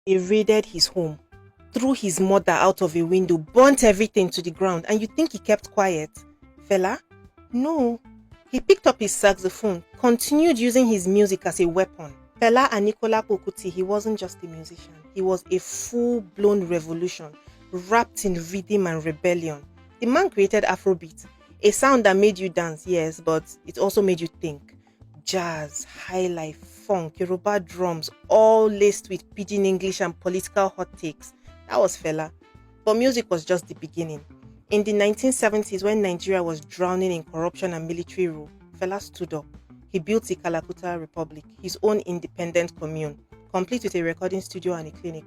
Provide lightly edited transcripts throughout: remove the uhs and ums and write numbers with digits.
They raided his home, threw his mother out of a window, burnt everything to the ground, and you think he kept quiet? Fela? No. He picked up his saxophone, continued using his music as a weapon. Fela Anikulapo Kuti, he wasn't just a musician. He was a full-blown revolution, wrapped in rhythm and rebellion. The man created Afrobeat, a sound that made you dance, yes, but it also made you think. Jazz, highlife, funk, Yoruba drums, all laced with pidgin English and political hot takes. That was Fela. But music was just the beginning. In the 1970s, when Nigeria was drowning in corruption and military rule, Fela stood up. He built the Kalakuta Republic, his own independent commune, complete with a recording studio and a clinic.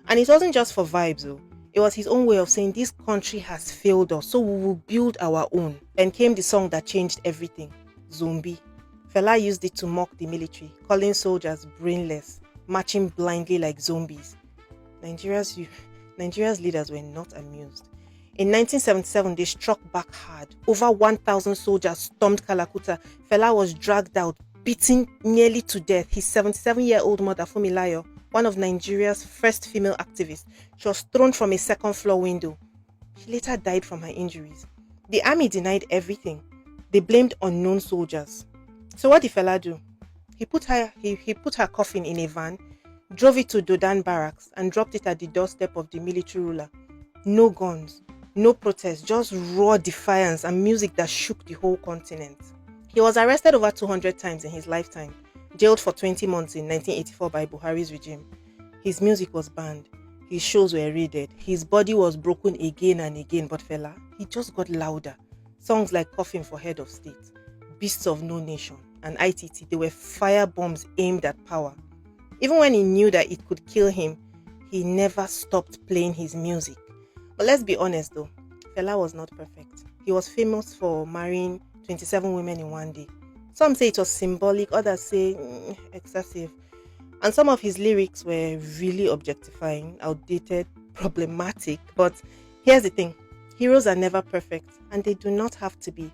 And it wasn't just for vibes, though. It was his own way of saying this country has failed us, so we will build our own. Then came the song that changed everything, Zombie. Fela used it to mock the military, calling soldiers brainless, marching blindly like zombies. Nigeria's, Nigeria's leaders were not amused. In 1977, they struck back hard. Over 1,000 soldiers stormed Kalakuta. Fela was dragged out, beaten nearly to death. His 77-year-old mother, Fumilayo, one of Nigeria's first female activists, she was thrown from a second-floor window. She later died from her injuries. The army denied everything. They blamed unknown soldiers. So what did Fela do? He put her coffin in a van, drove it to Dodan barracks, and dropped it at the doorstep of the military ruler. No guns, no protest, just raw defiance and music that shook the whole continent. He was arrested over 200 times in his lifetime, jailed for 20 months in 1984 by Buhari's regime. His music was banned, his shows were raided, his body was broken again and again, but Fela, he just got louder. Songs like Coffin for Head of State, Beasts of No Nation, and ITT, they were fire bombs aimed at power. Even when he knew that it could kill him, he never stopped playing his music. But let's be honest though, Fela was not perfect. He was famous for marrying 27 women in one day. Some say it was symbolic, others say excessive. And some of his lyrics were really objectifying, outdated, problematic. But here's the thing, heroes are never perfect, and they do not have to be.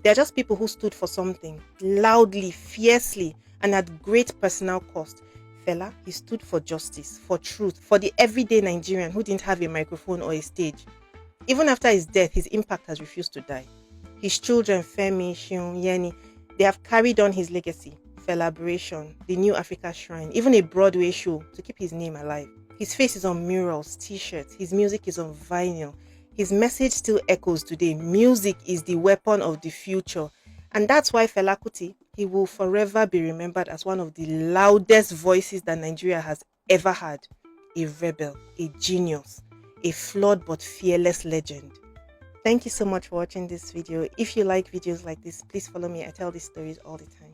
They're just people who stood for something, loudly, fiercely, and at great personal cost. Fela, he stood for justice, for truth, for the everyday Nigerian who didn't have a microphone or a stage. Even after his death, his impact has refused to die. His children, Femi, Shion, Yeni, they have carried on his legacy. Felabration, the New Africa Shrine, even a Broadway show to keep his name alive. His face is on murals, t-shirts, his music is on vinyl. His message still echoes today. Music is the weapon of the future. And that's why Fela Kuti, he will forever be remembered as one of the loudest voices that Nigeria has ever had. A rebel, a genius, a flawed but fearless legend. Thank you so much for watching this video. If you like videos like this, please follow me. I tell these stories all the time.